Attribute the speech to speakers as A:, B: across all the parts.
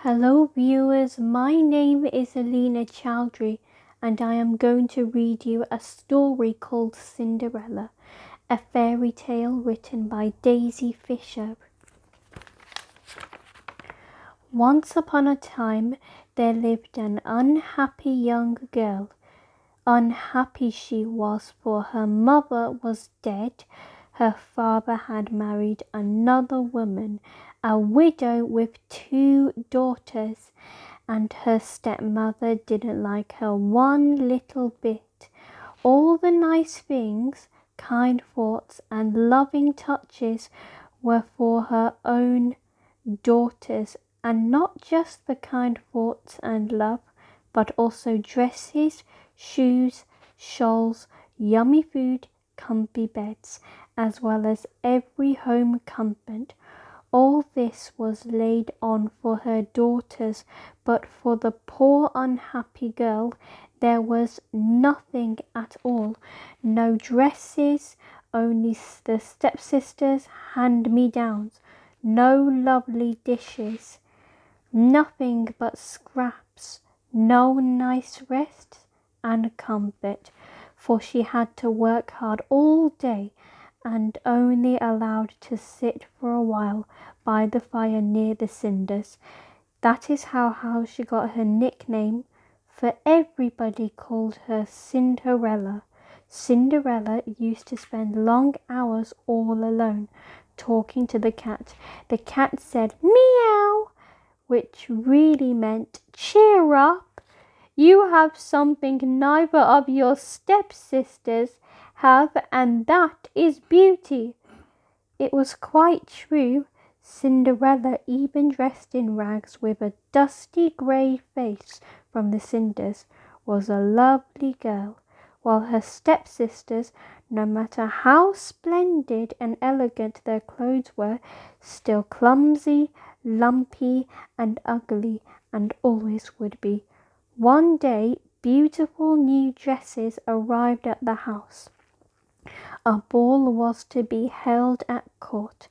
A: Hello viewers, my name is Aleena Chaudhary and I am going to read you a story called Cinderella, a fairy tale written by Daisy Fisher. Once upon a time there lived an unhappy young girl. Unhappy she was, for her mother was dead. Her father had married another woman, a widow with 2 daughters, and her stepmother didn't like her one little bit. All the nice things, kind thoughts, and loving touches were for her own daughters, and not just the kind thoughts and love, but also dresses, shoes, shawls, yummy food, comfy beds, as well as every home comfort. All this was laid on for her daughters, but for the poor unhappy girl there was nothing at all. No dresses, only the stepsisters' hand-me-downs. No lovely dishes, nothing but scraps. No nice rest and comfort, for she had to work hard all day and only allowed to sit for a while by the fire near the cinders. That is how she got her nickname, for everybody called her Cinderella. Cinderella used to spend long hours all alone, talking to the cat. The cat said meow, which really meant cheer up. You have something neither of your stepsisters have, and that is beauty. It was quite true. Cinderella, even dressed in rags with a dusty grey face from the cinders, was a lovely girl, while her stepsisters, no matter how splendid and elegant their clothes were, still clumsy, lumpy, and ugly, and always would be. One day, beautiful new dresses arrived at the house. A ball was to be held at court,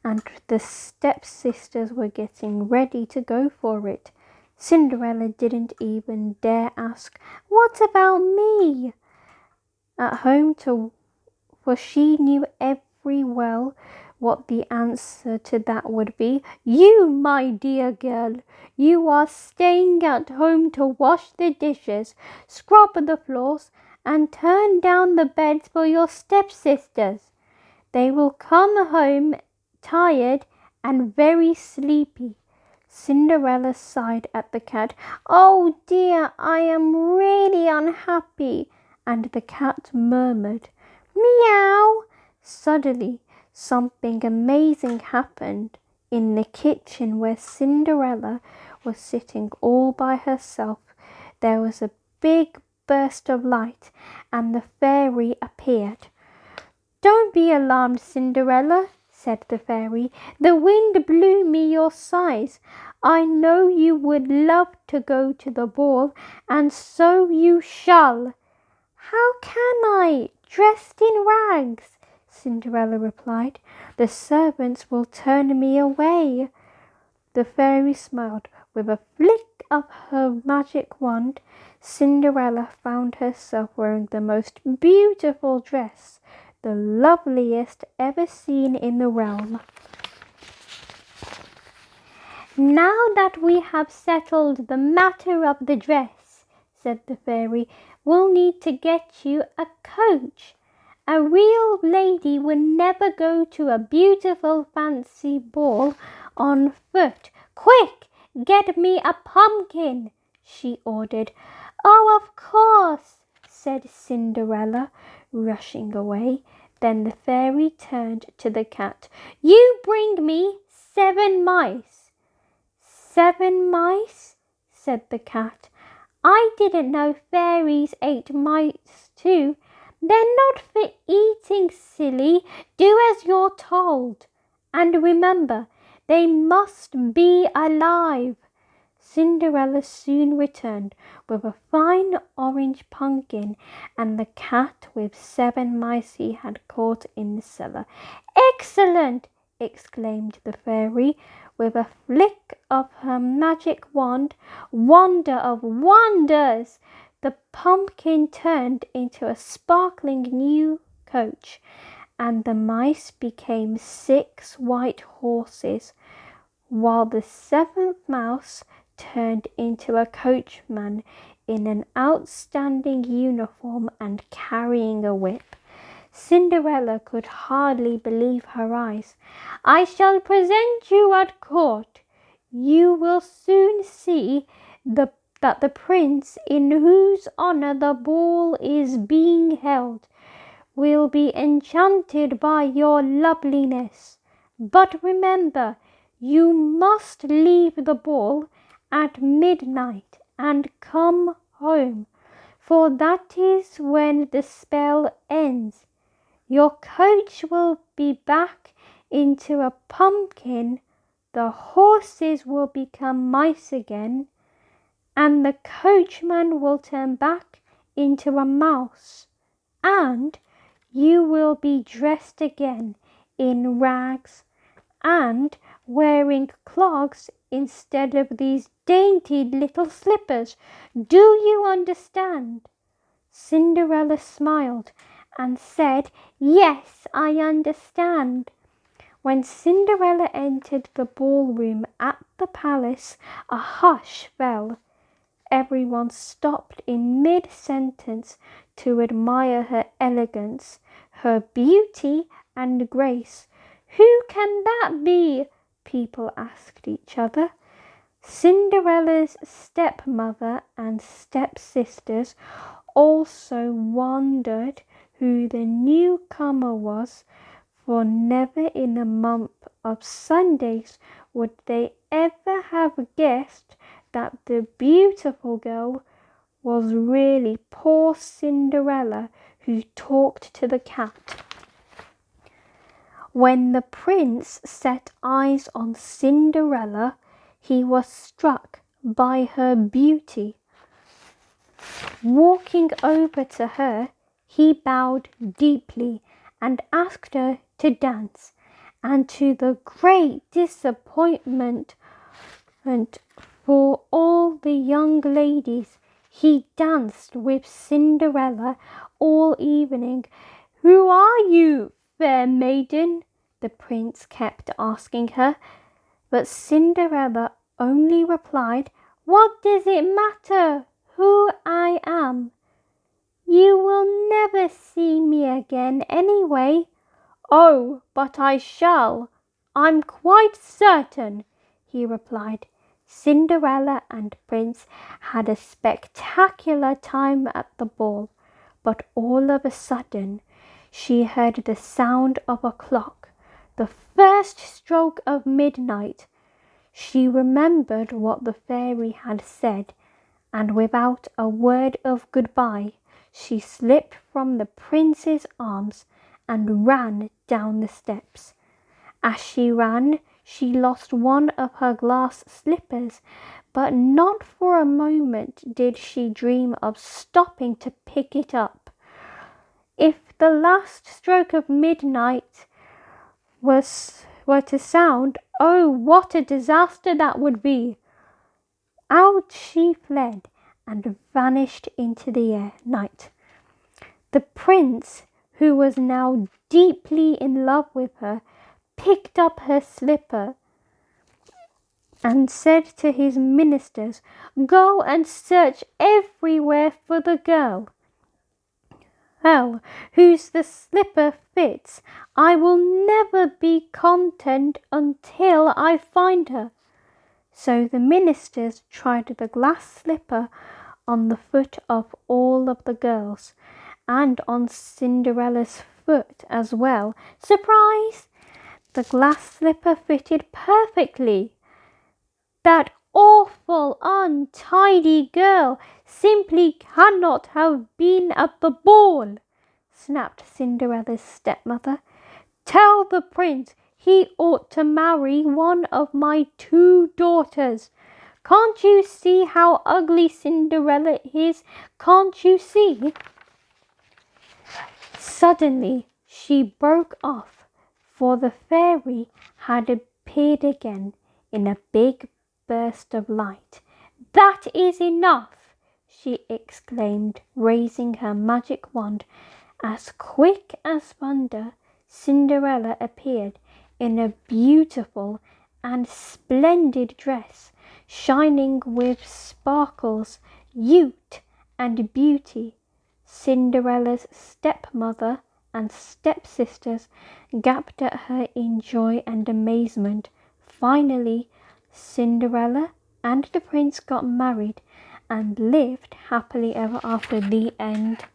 A: and the stepsisters were getting ready to go for it. Cinderella didn't even dare ask, "What about me?" at home, for she knew every well what the answer to that would be. "You, my dear girl, you are staying at home to wash the dishes, scrub the floors, and turn down the beds for your stepsisters. They will come home tired and very sleepy." Cinderella sighed at the cat. "Oh dear, I am really unhappy." And the cat murmured, "Meow." Suddenly, something amazing happened. In the kitchen where Cinderella was sitting all by herself, there was a big burst of light, and the fairy appeared. "Don't be alarmed, Cinderella," said the fairy. "The wind blew me your size. I know you would love to go to the ball, and so you shall." "How can I, dressed in rags?" Cinderella replied. "The servants will turn me away." The fairy smiled. With a flick of her magic wand, Cinderella found herself wearing the most beautiful dress, the loveliest ever seen in the realm. "Now that we have settled the matter of the dress," said the fairy, "we'll need to get you a coach. A real lady would never go to a beautiful fancy ball on foot. Quick, get me a pumpkin," she ordered. "Oh, of course," said Cinderella, rushing away. Then the fairy turned to the cat. "You bring me 7 mice." "7 mice?" said the cat. "I didn't know fairies ate mice too." "They're not for eating, silly. Do as you're told. And remember, they must be alive." Cinderella soon returned with a fine orange pumpkin and the cat with 7 mice he had caught in the cellar. "Excellent!" exclaimed the fairy. with a flick of her magic wand, wonder of wonders, the pumpkin turned into a sparkling new coach, and the mice became 6 white horses, while the 7th mouse turned into a coachman in an outstanding uniform and carrying a whip. Cinderella could hardly believe her eyes. "I shall present you at court. You will soon see that the prince in whose honour the ball is being held will be enchanted by your loveliness. But remember, you must leave the ball at midnight and come home, for that is when the spell ends. Your coach will be back into a pumpkin, the horses will become mice again, and the coachman will turn back into a mouse, and you will be dressed again in rags and wearing clogs instead of these dainty little slippers. Do you understand?" Cinderella smiled and said, "Yes, I understand." When Cinderella entered the ballroom at the palace, a hush fell. Everyone stopped in mid-sentence to admire her elegance, her beauty and grace. "Who can that be?" people asked each other. Cinderella's stepmother and stepsisters also wondered who the newcomer was, for never in a month of Sundays would they ever have guessed that the beautiful girl was really poor Cinderella who talked to the cat. When the prince set eyes on Cinderella, he was struck by her beauty. Walking over to her, he bowed deeply and asked her to dance, and to the great disappointment for all the young ladies, he danced with Cinderella all evening. "Who are you, fair maiden?" the prince kept asking her, but Cinderella only replied, "What does it matter who I am? You will never see me again anyway." "Oh, but I shall, I'm quite certain," he replied. Cinderella and Prince had a spectacular time at the ball, but all of a sudden she heard the sound of a clock, the first stroke of midnight. She remembered what the fairy had said, and without a word of goodbye, she slipped from the prince's arms and ran down the steps. As she ran, she lost one of her glass slippers, but not for a moment did she dream of stopping to pick it up. If the last stroke of midnight were to sound, oh, what a disaster that would be! Out she fled and vanished into the night. The prince, who was now deeply in love with her, picked up her slipper and said to his ministers, "Go and search everywhere for the girl whose the slipper fits. I will never be content until I find her." So the ministers tried the glass slipper on the foot of all of the girls, and on Cinderella's foot as well. Surprise! The glass slipper fitted perfectly. "That awful, untidy girl simply cannot have been at the ball," snapped Cinderella's stepmother. "Tell the prince he ought to marry one of my 2 daughters. Can't you see how ugly Cinderella is? Can't you see?" Suddenly she broke off, for the fairy had appeared again in a big burst of light. "That is enough!" she exclaimed, raising her magic wand. As quick as thunder, Cinderella appeared in a beautiful and splendid dress, shining with sparkles, youth, and beauty. Cinderella's stepmother and stepsisters gaped at her in joy and amazement. Finally, Cinderella and the prince got married and lived happily ever after. The end.